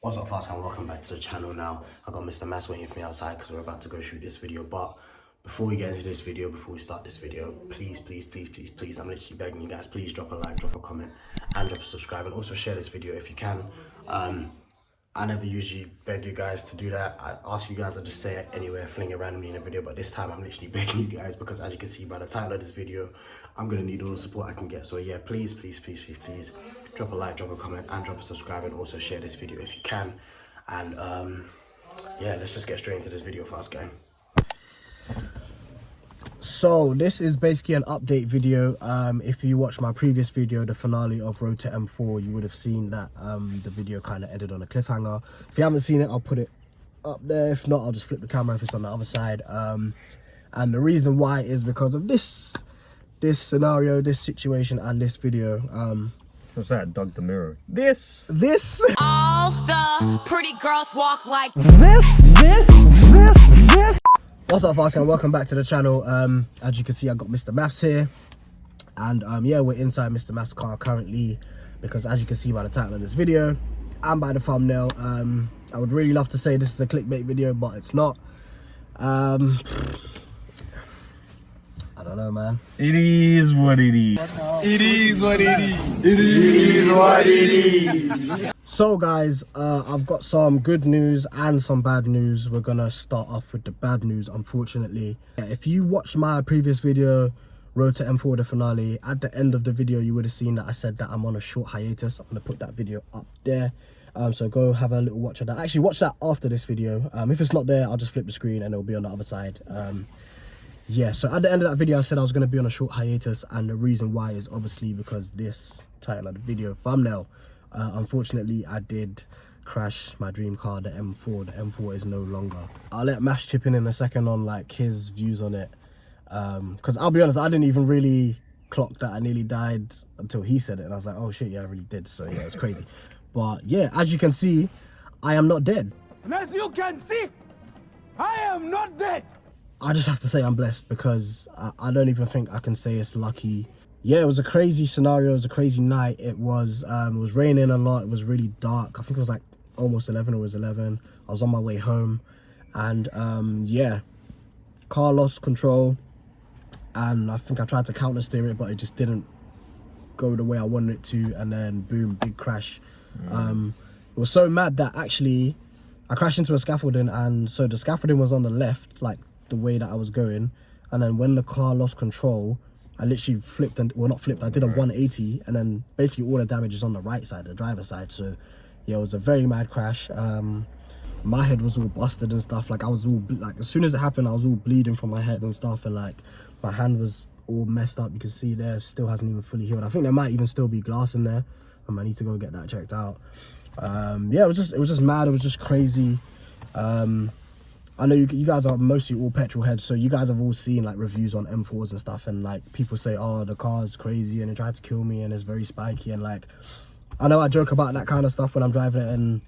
What's up, fast and welcome back to the channel. Now I got Mr. Mass waiting for me outside because we're about to go shoot this video. But before we get into this video, before we start this video, please, I'm literally begging you guys, please drop a like, drop a comment, and drop a subscribe, and also share this video if you can. I never usually beg you guys to do that. I ask you guys to just say it anywhere, fling it randomly in a video, but this time I'm literally begging you guys because, as you can see by the title of this video, I'm gonna need all the support I can get. So yeah, please drop a like, drop a comment, and drop a subscribe, and also share this video if you can. And yeah, let's just get straight into this video fast, gang. So this is basically an update video. If you watched my previous video, the finale of Road to M4, you would have seen that the video kind of ended on a cliffhanger. If you haven't seen it, I'll put it up there. If not, I'll just flip the camera if it's on the other side. And the reason why is because of this scenario, this situation, and this video. What's that? Doug the Mirror. This. All the pretty girls walk like This. What's up, fast and welcome back to the channel. As you can see, I got Mr. Maths here, and yeah, we're inside Mr. Maths' car currently because, as you can see by the title of this video and by the thumbnail, I would really love to say this is a clickbait video, but it's not. I don't know, man. It is what it is. It is what it is. It is what it is. So guys, I've got some good news and some bad news. We're gonna start off with the bad news, unfortunately. If you watched my previous video, Road to M4 the finale, at the end of the video you would have seen that I said that I'm on a short hiatus. I'm gonna put that video up there, so go have a little watch of that. Actually, watch that after this video. If it's not there, I'll just flip the screen and it'll be on the other side. Yeah, so at the end of that video I said I was going to be on a short hiatus, and the reason why is obviously because this title of the video thumbnail. Unfortunately, I did crash my dream car, the M4. The M4 is no longer. I'll let Mash chip in a second on like his views on it, because I'll be honest, I didn't even really clock that I nearly died until he said it, and I was like, oh shit, yeah, I really did. So yeah, it's crazy. But yeah, as you can see, I am not dead. And as you can see, I am not dead. I just have to say I'm blessed because I don't even think I can say it's lucky. Yeah, it was a crazy scenario. It was a crazy night. It was raining a lot. It was really dark. I think it was like almost 11 or it was 11. I was on my way home, and yeah, car lost control, and I think I tried to counter steer it, but it just didn't go the way I wanted it to, and then boom, big crash. It was so mad that actually I crashed into a scaffolding, and so the scaffolding was on the left, like the way that I was going, and then when the car lost control, I literally flipped, and well, not flipped, I did a 180, and then basically all the damage is on the right side, the driver's side. So yeah, it was a very mad crash. My head was all busted and stuff. Like I was all like, as soon as it happened, I was all bleeding from my head and stuff, and like my hand was all messed up. You can see there, still hasn't even fully healed. I think there might even still be glass in there. I need to go get that checked out. Yeah, it was just mad. It was just crazy. I know you guys are mostly all petrol heads, so you guys have all seen like reviews on M4s and stuff, and like people say, oh, the car is crazy and it tried to kill me and it's very spiky, and like I know I joke about that kind of stuff when I'm driving it and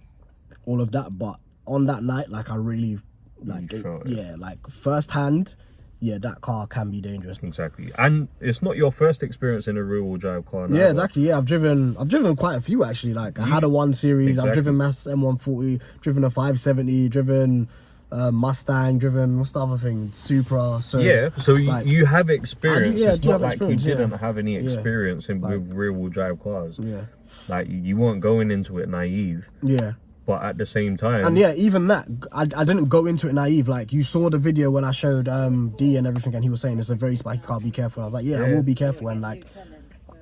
all of that, but on that night, like I really like yeah, like firsthand, yeah, that car can be dangerous. Exactly, and it's not your first experience in a rear-wheel drive car. Yeah, exactly. Yeah, I've driven quite a few actually. Like I had a 1 Series, exactly. I've driven Mass M140, driven a 570, driven Mustang, driven, what's the other thing, Supra. So yeah, so like, you have experience. Yeah, it's not like you didn't have any experience in with rear-wheel drive cars. Yeah, like you weren't going into it naive. Yeah, but at the same time, and yeah, even that, I didn't go into it naive. Like you saw the video when I showed D and everything, and he was saying it's a very spiky car, be careful. I was like, yeah, I will be careful. And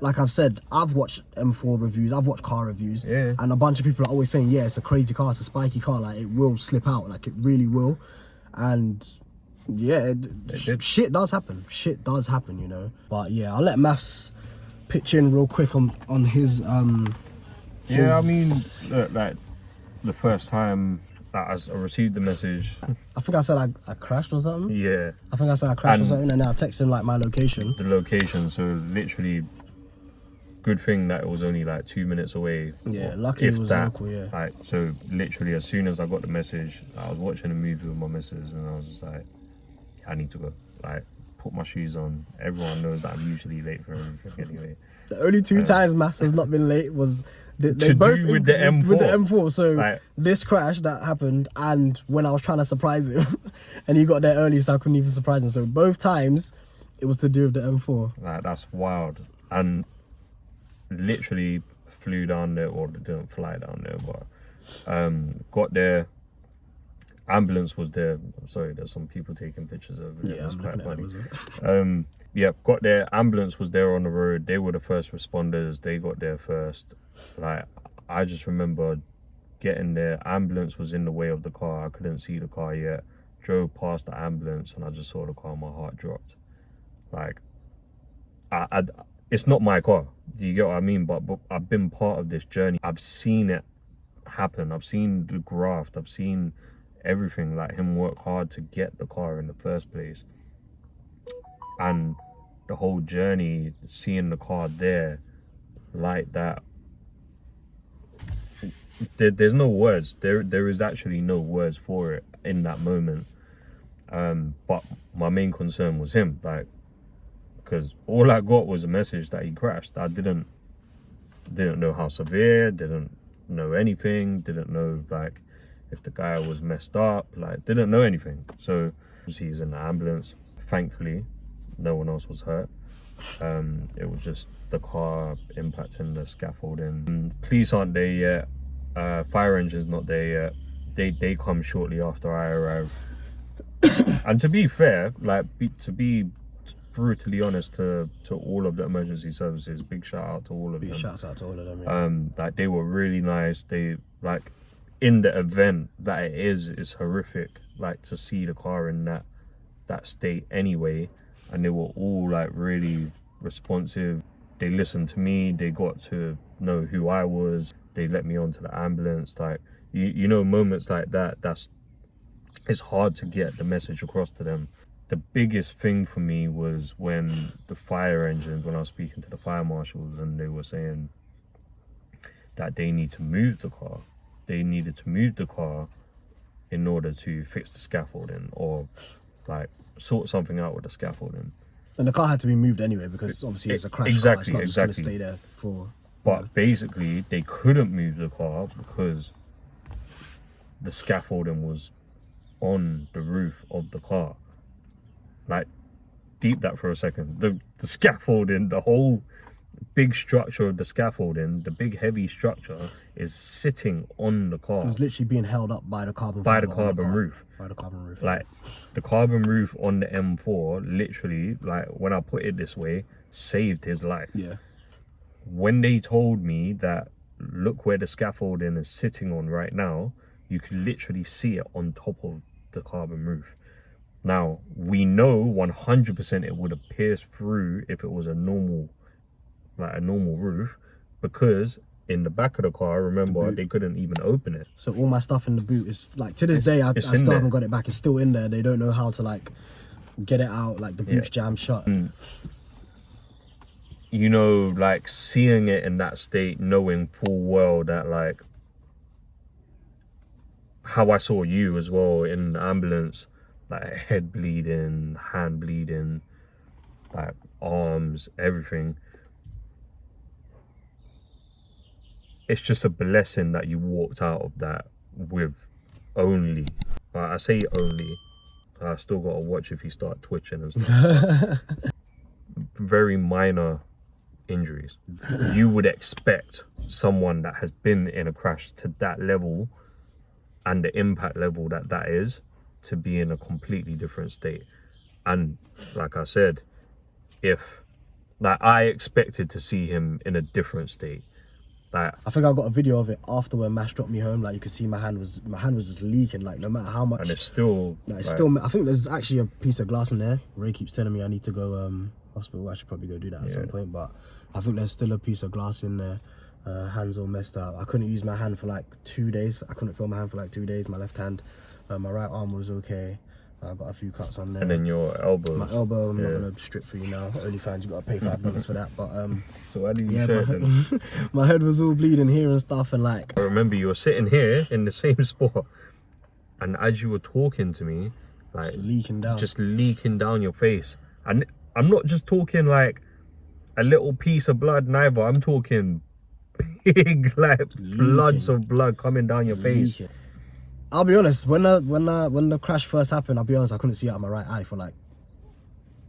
like I've said, I've watched M4 reviews, I've watched car reviews, and a bunch of people are always saying, yeah, it's a crazy car, it's a spiky car, like it will slip out, like it really will. And yeah, shit does happen, you know. But yeah, I'll let Maths pitch in real quick on his yeah, I mean, look, like the first time that I received the message, I think I said I crashed or something. Yeah, I think I said I crashed or something, and then I texted him like my location. The location, so literally, good thing that it was only like 2 minutes away. Yeah, lucky it was local. Yeah, like so literally as soon as I got the message, I was watching a movie with my missus, and I was just like, I need to go. Like, put my shoes on. Everyone knows that I'm usually late for everything anyway. The only 2 times Mass has not been late was They To both do with the M4. With the M4. So Like- this crash that happened, and when I was trying to surprise him, and he got there early, so I couldn't even surprise him. So both times, it was to do with the M4. Like, that's wild. And literally flew down there, or didn't fly down there, but got there. Ambulance was there. I'm sorry, there's some people taking pictures of it. Yeah, It's I'm quite looking at funny. them as well. Yeah, got there. Ambulance was there on the road. They were the first responders. They got there first. Like, I just remember getting there. Ambulance was in the way of the car. I couldn't see the car yet. Drove past the ambulance and I just saw the car. My heart dropped. Like, it's not my car. Do you get what I mean? But I've been part of this journey. I've seen it happen. I've seen the graft. I've seen everything. Like, him work hard to get the car in the first place. And the whole journey, seeing the car there like that, there's no words. There is actually no words for it in that moment. But my main concern was him, like, because all I got was a message that he crashed. I didn't know how severe, didn't know anything, didn't know, like, if the guy was messed up, like, didn't know anything. So he's in the ambulance. Thankfully, no one else was hurt. It was just the car impacting the scaffolding. Police aren't there yet. Fire engine's not there yet. They come shortly after I arrive. And to be fair, like, to be brutally honest to all of the emergency services, big shout out to all of them. Shouts out to all of them. Yeah. Like, they were really nice. They, like, in the event that it is horrific, like, to see the car in that state anyway, and they were all, like, really responsive. They listened to me. They got to know who I was. They let me onto the ambulance. Like, you know, moments like that, it's hard to get the message across to them. The biggest thing for me was when the fire engines, when I was speaking to the fire marshals, and they were saying that they need to move the car. They needed to move the car in order to fix the scaffolding, or, like, sort something out with the scaffolding. And the car had to be moved anyway, because obviously it's a crash Exactly, car. It's not exactly. just going to stay there for... But basically, they couldn't move the car because the scaffolding was on the roof of the car. Like, deep that for a second. The scaffolding, the whole big structure of the scaffolding, the big heavy structure, is sitting on the car. It was literally being held up by the carbon By the fibre on carbon car. roof. By the carbon roof. Like, the carbon roof on the M4, literally, like, when I put it this way, saved his life. Yeah. When they told me that, look where the scaffolding is sitting on right now, you can literally see it on top of the carbon roof. Now, we know 100% it would have pierced through if it was a normal roof, because in the back of the car, remember, they couldn't even open it. So all my stuff in the boot is, like, to this day, I it's still in there. haven't got it back. It's still in there. They don't know how to, like, get it out. Like, the boot's jammed shut. You know, like, seeing it in that state, knowing full well that, like, how I saw you as well in the ambulance, like, head bleeding, hand bleeding, like, arms, everything. It's just a blessing that you walked out of that with only, I say only, I still got to watch if you start twitching and stuff. Very minor injuries. You would expect someone that has been in a crash to that level and the impact level that is to be in a completely different state. And like I said, I expected to see him in a different state. Like, I think I got a video of it after when Mash dropped me home. Like, you could see my hand was just leaking. Like, no matter how much. and it's still, Like, it's like, still. I think there's actually a piece of glass in there. Ray keeps telling me I need to go hospital. I should probably go do that at some point. But I think there's still a piece of glass in there. Hands all messed up. I couldn't use my hand for like 2 days. I couldn't feel my hand for like 2 days. My left hand, my right arm was okay. I got a few cuts on there. and then your elbows. My elbow, I'm not gonna strip for you now. OnlyFans, you gotta pay $5 for that. But So why did you yeah, share it then? my head was all bleeding here and stuff, and like. I remember you were sitting here in the same spot, and as you were talking to me, like, Just leaking down. just leaking down your face. And I'm not just talking like a little piece of blood, neither. I'm talking big like floods of blood coming down your face. I'll be honest, when the crash first happened, I'll be honest, I couldn't see out of my right eye for like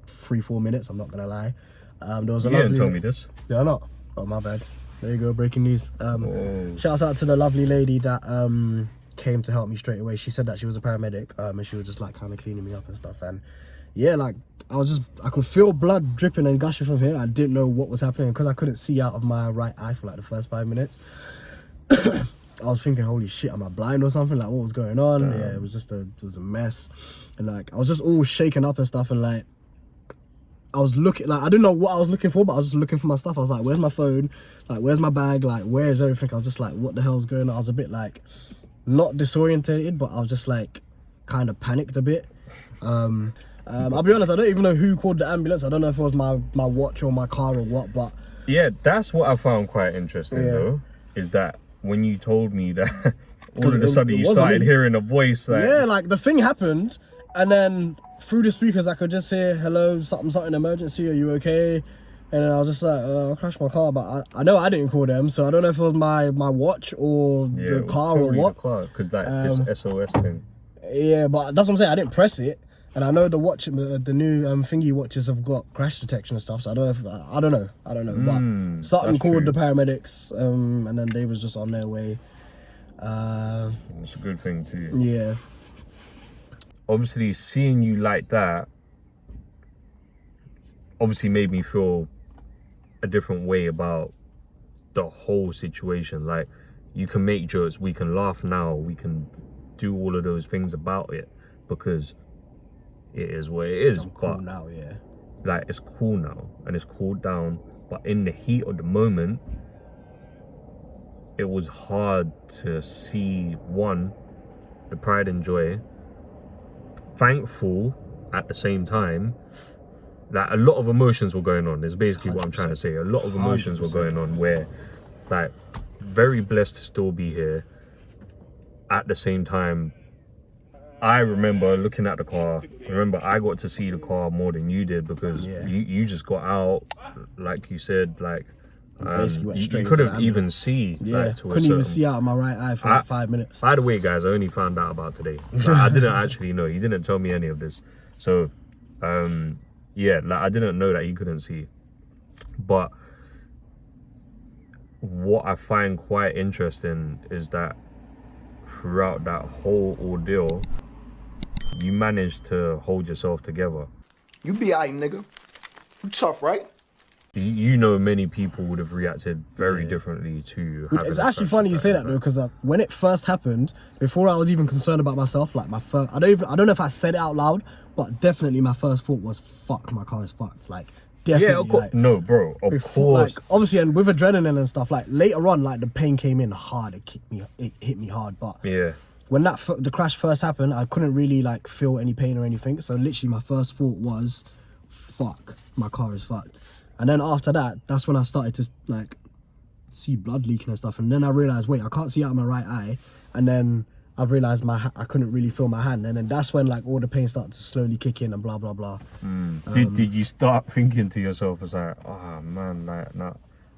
3-4 minutes. I'm not gonna lie. There was a You didn't lovely. tell me this. Did I not? Oh, my bad. There you go, breaking news. Oh. Shouts out to the lovely lady that came to help me straight away. She said that she was a paramedic, and she was just like kind of cleaning me up and stuff. And yeah, like I could feel blood dripping and gushing from here. I didn't know what was happening because I couldn't see out of my right eye for like the first 5 minutes. I was thinking, holy shit, am I blind or something? Like, what was going on? Yeah, it was a mess. And like, I was just all shaken up and stuff. And like, I was looking, like, I didn't know what I was looking for, but I was just looking for my stuff. I was like, where's my phone? Like, where's my bag? Like, where's everything? I was just like, what the hell's going on? I was a bit like, not disorientated, but I was just like, kind of panicked a bit. I'll be honest, I don't even know who called the ambulance. I don't know if it was my watch or my car or what, but Yeah, that's what I found quite interesting though, is that when you told me that all of a sudden you started hearing a voice like... Yeah, like the thing happened, and then through the speakers I could just hear, hello, something emergency, are you okay? And then I was just like, I crashed my car, but I know I didn't call them, so I don't know if it was my watch or the car or what. Because this SOS thing. Yeah, but that's what I'm saying, I didn't press it. And I know the watch, the new thingy watches have got crash detection and stuff, so I don't know, but something called the paramedics, and then they was just on their way. It's a good thing too. Yeah. Obviously, seeing you like that obviously made me feel a different way about the whole situation. Like, you can make jokes, we can laugh now, we can do all of those things about it because it is what it is. I'm cool but now, yeah. like, it's cool now and it's cooled down, but in the heat of the moment it was hard to see, one, the pride and joy, thankful at the same time. Like, a lot of emotions were going on is basically 100%. What I'm trying to say. A lot of emotions 100%. Were going on, where like, very blessed to still be here. At the same time, I remember looking at the car. Remember, I got to see the car more than you did because you just got out, like you said, like you couldn't even see. Yeah, like, couldn't even see out of my right eye for like 5 minutes. By the way, guys, I only found out about today. Like, I didn't actually know. He didn't tell me any of this. So, yeah, like, I didn't know that he couldn't see. But what I find quite interesting is that throughout that whole ordeal, you managed to hold yourself together. You be alright, nigga. You tough, right? You know, many people would have reacted very differently to having It's actually funny you say that though, because when it first happened, before I was even concerned about myself, like my first, I don't know if I said it out loud, but definitely my first thought was, fuck, my car is fucked. Like, definitely. Yeah, of course. Like, no, bro, of course. Like, obviously, and with adrenaline and stuff, like later on, like the pain came in hard. It hit me hard. But yeah, when the crash first happened, I couldn't really like feel any pain or anything. So literally, my first thought was, fuck, my car is fucked. And then after that, that's when I started to like see blood leaking and stuff. And then I realized, wait, I can't see out of my right eye. And then I realized I couldn't really feel my hand. And then that's when like all the pain started to slowly kick in and blah, blah, blah. Did you start thinking to yourself, it's like, oh man, like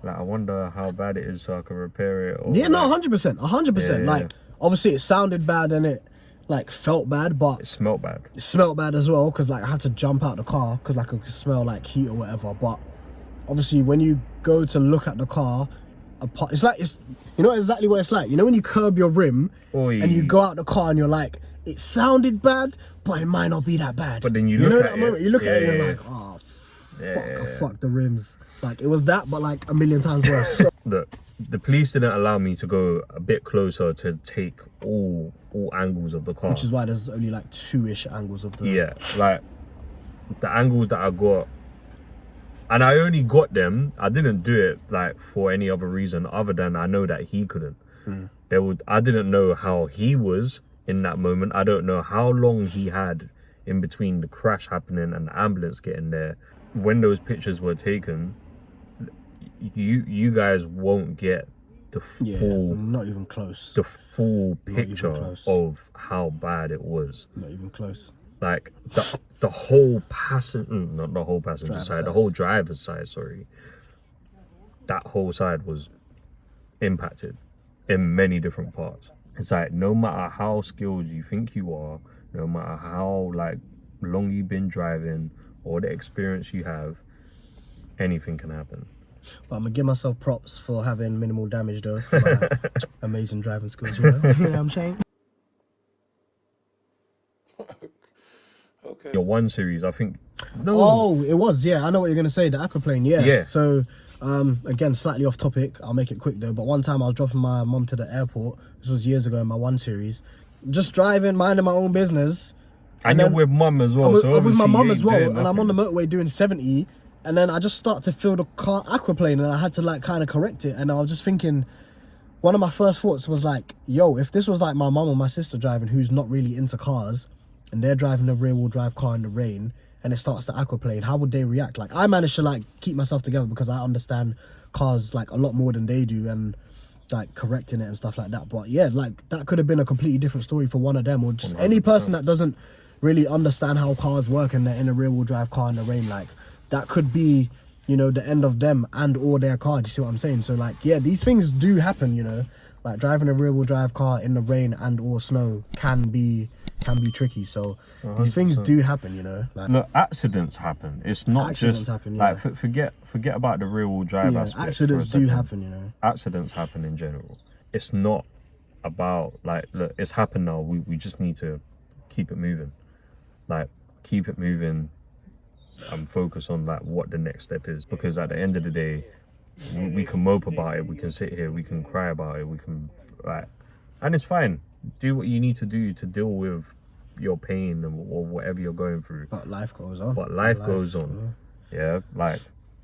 I wonder how bad it is so I can repair it? Or, yeah, no, like, 100%. Yeah. Like, obviously it sounded bad and it like felt bad, but it smelled bad. It smelled bad as well, because like I had to jump out the car because like I could smell like heat or whatever. But obviously when you go to look at the car, it's like, you know exactly what it's like. You know when you curb your rim and you go out the car and you're like, it sounded bad, but it might not be that bad. But then you look at it. Moment, you look at it and you're like, oh, fuck, I fucked the rims. Like, it was that, but like a million times worse. So, the police didn't allow me to go a bit closer to take all angles of the car. which is why there's only like 2-ish angles of the... Yeah, like the angles that I got, and I only got them, I didn't do it like for any other reason other than I know that he couldn't. I didn't know how he was in that moment. I don't know how long he had in between the crash happening and the ambulance getting there. When those pictures were taken, you guys won't get the full, not even close. the full picture of how bad it was. Not even close. Like the whole passenger, not the whole passenger side, the whole driver's side, sorry. That whole side was impacted in many different parts. It's like no matter how skilled you think you are, no matter how like long you've been driving or the experience you have, anything can happen. But I'm gonna give myself props for having minimal damage though. But, amazing driving skills, you know what I'm saying? Okay. Your 1 Series, I think. No. Oh, it was, yeah. I know what you're gonna say. The aquaplane, yeah. Yeah. So, again, slightly off topic. I'll make it quick though. But one time I was dropping my mum to the airport. This was years ago in my 1 Series. Just driving, minding my own business. And you're then with mum as well. I'm with my mum as well, and and I'm on the motorway doing 70. And then I just start to feel the car aquaplane, and I had to like kind of correct it. And I was just thinking, one of my first thoughts was like, yo, if this was like my mum or my sister driving, who's not really into cars, and they're driving a rear wheel drive car in the rain, and it starts to aquaplane, how would they react? Like, I managed to like keep myself together because I understand cars like a lot more than they do, and like correcting it and stuff like that. But yeah, like that could have been a completely different story for one of them, or just any 100%. person that doesn't really understand how cars work and they're in a rear wheel drive car in the rain. Like, that could be, you know, the end of them and or their car. Do you see what I'm saying? So like, yeah, these things do happen, you know, like driving a rear wheel drive car in the rain and or snow can be tricky. So these things 100%. do happen, you know. Like, Look, accidents happen. It's not Accidents just happen, like yeah. forget about the rear wheel drive yeah, aspect. for a accidents do second. happen, you know. Accidents happen in general. It's not about like, look, it's happened now. We just need to keep it moving. Like, keep it moving and focus on like what the next step is, because at the end of the day, we can mope about it, we can sit here, we can cry about it, we can like, and it's fine. Do what you need to do to deal with your pain or whatever you're going through. But life goes on. But life goes on. Yeah, like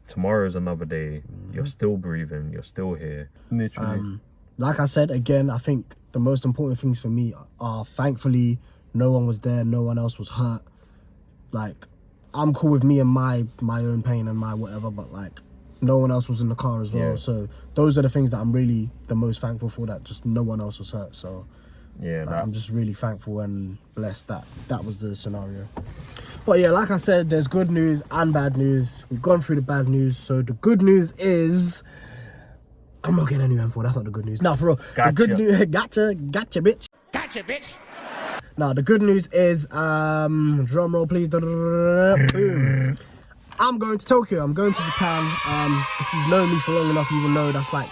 tomorrow's another day. You're still breathing. You're still here. Literally. Like I said, again, I think the most important things for me are, thankfully, no one was there, no one else was hurt. Like, I'm cool with me and my own pain and my whatever, but like, no one else was in the car as well. Yeah. So those are the things that I'm really the most thankful for, that just no one else was hurt. So Yeah, like, that, I'm just really thankful and blessed that that was the scenario. But yeah, like I said, there's good news and bad news. We've gone through the bad news. So the good news is, I'm not getting any M4. That's not the good news. No, for real. The good Gotcha. news, gotcha, bitch. Gotcha, bitch. Now the good news is, drum roll please. Boom. I'm going to Tokyo. I'm going to Japan. If you've known me for long enough, you will know that's like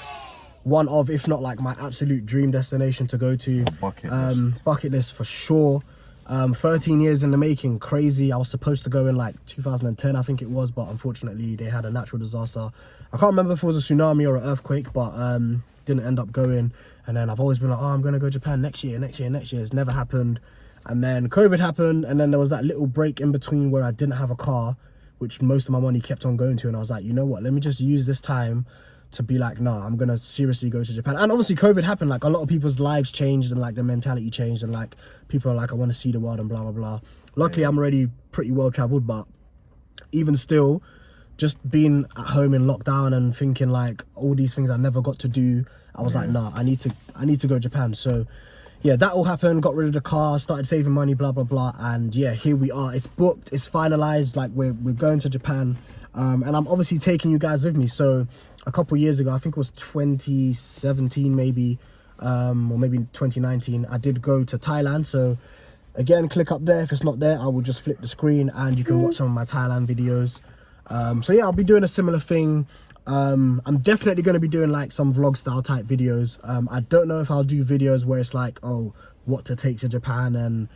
one of, if not like my absolute dream destination to go to. bucket list. Bucket list for sure. 13 years in the making, crazy. I was supposed to go in like 2010, I think it was, but unfortunately they had a natural disaster. I can't remember if it was a tsunami or an earthquake, but didn't end up going. And then I've always been like, oh, I'm gonna go to Japan next year. It's never happened. And then COVID happened, and then there was that little break in between where I didn't have a car, which most of my money kept on going to. And I was like, you know what, let me just use this time to be like, nah, I'm gonna seriously go to Japan. And obviously COVID happened, like a lot of people's lives changed and like their mentality changed, and like people are like, I want to see the world and blah blah blah. Luckily I'm already pretty well traveled, but even still, just being at home in lockdown and thinking like all these things I never got to do, I was like, nah, I need to go to Japan. So yeah, that all happened, got rid of the car, started saving money, blah blah blah, and yeah, here we are. It's booked, it's finalized, like we're going to Japan. And I'm obviously taking you guys with me. So a couple years ago, I think it was 2017 maybe, or maybe 2019, I did go to Thailand. So again, click up there. If it's not there, I will just flip the screen and you can watch some of my Thailand videos. So yeah, I'll be doing a similar thing. I'm definitely going to be doing like some vlog style type videos. I don't know if I'll do videos where it's like, oh, what to take to Japan and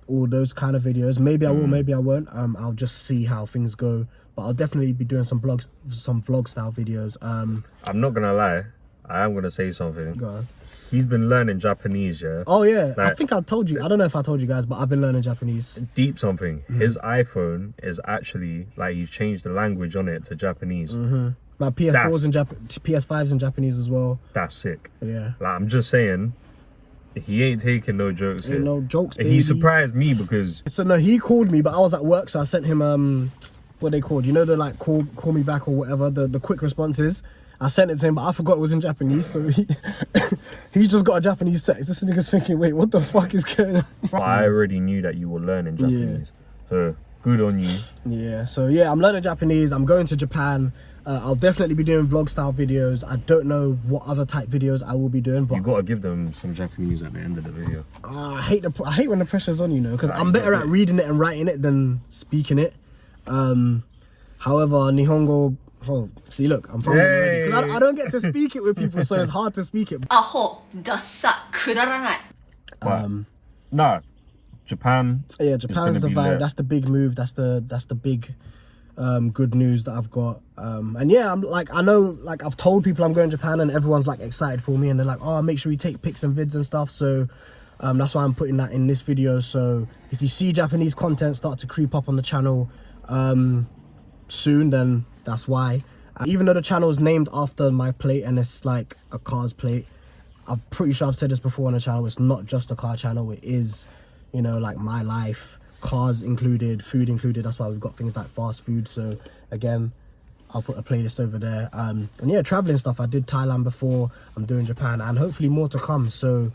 all those kind of videos. Maybe I will, maybe I won't. I'll just see how things go. But I'll definitely be doing some vlog style videos. I'm not gonna lie, I am gonna say something. Go on. He's been learning Japanese, yeah. Oh yeah, I Like- think I told you. I don't know if I told you guys, but I've been learning Japanese. Deep something. His iPhone is actually like, he's changed the language on it to Japanese. My PS4's in PS5's in Japanese as well. That's sick. Yeah. Like, I'm just saying, he ain't taking no jokes here. Ain't no jokes, He baby. surprised me because So no, he called me, but I was at work, so I sent him what they called, you know, the like call me back or whatever, the quick responses. I sent it to him, but I forgot it was in Japanese, so he just got a Japanese text. This nigga's thinking, wait, what the fuck is going on? I already knew that you were learning Japanese. So good on you. Yeah, so yeah, I'm learning Japanese. I'm going to Japan. I'll definitely be doing vlog style videos. I don't know what other type videos I will be doing, but You gotta give them some Japanese at the end of the video. I hate when the pressure's on, you know, because I'm better at reading it and writing it than speaking it. However, Nihongo. Oh, see, look, I'm fumbling already because I don't get to speak it with people, so it's hard to speak it. アホ、ダッサ、くだらない。 Nah, Japan. Yeah, is Japan's gonna the be vibe. lit. That's the big move. That's the big good news that I've got. And yeah, I'm like, I know, like I've told people I'm going to Japan, and everyone's like excited for me, and they're like, oh, make sure you take pics and vids and stuff. So that's why I'm putting that in this video. So if you see Japanese content start to creep up on the channel soon, then that's why. Even though the channel is named after my plate and it's like a cars plate, I'm pretty sure I've said this before on the channel, it's not just a car channel. It is, you know, like my life, cars included, food included. That's why we've got things like fast food. So again, I'll put a playlist over there. And yeah, traveling stuff. I did Thailand before, I'm doing Japan, and hopefully more to come. So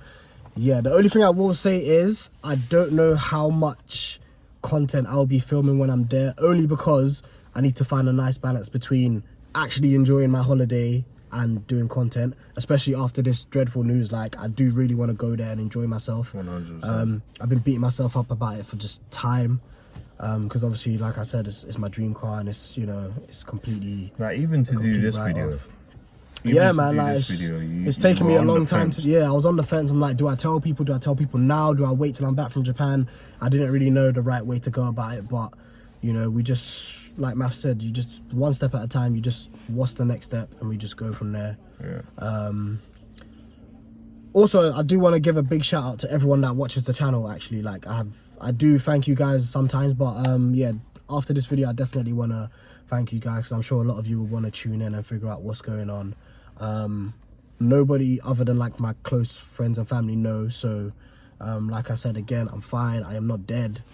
yeah, the only thing I will say is I don't know how much content I'll be filming when I'm there, only because I need to find a nice balance between actually enjoying my holiday and doing content, especially after this dreadful news. Like, I do really want to go there and enjoy myself. 100%. I've been beating myself up about it for just time, because obviously, like I said, it's my dream car, and it's, you know, it's completely Like, even to do complete this write-off. video. Even Yeah, to man, do like this it's, video, it's you taken me were a on the long time fence. to, yeah, I was on the fence. I'm like, do I tell people now? Do I wait till I'm back from Japan? I didn't really know the right way to go about it, but you know, we just, like Math said, you just one step at a time. You just, what's the next step, and we just go from there. Yeah. Also, I do want to give a big shout out to everyone that watches the channel. Actually, like I do thank you guys sometimes, but yeah, after this video, I definitely want to thank you guys, because I'm sure a lot of you will want to tune in and figure out what's going on. Nobody other than like my close friends and family know. So like I said, again, I'm fine. I am not dead.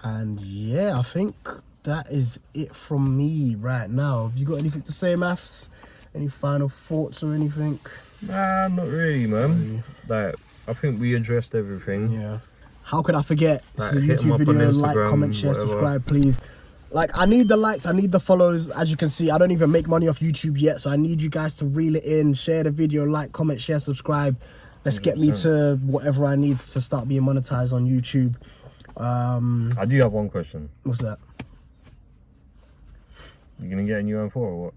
And yeah, I think that is it from me right now. Have you got anything to say, Maths? Any final thoughts or anything? Nah, not really, man. Like, I think we addressed everything. Yeah. How could I forget? This is a Hit 'em YouTube up on video. Like, Instagram, comment, share, whatever. subscribe, please. Like, I need the likes, I need the follows. As you can see, I don't even make money off YouTube yet, so I need you guys to reel it in. Share the video, like, comment, share, subscribe. Let's get me to whatever I need to start being monetized on YouTube. I do have one question. What's that? You gonna get a new M4 or what?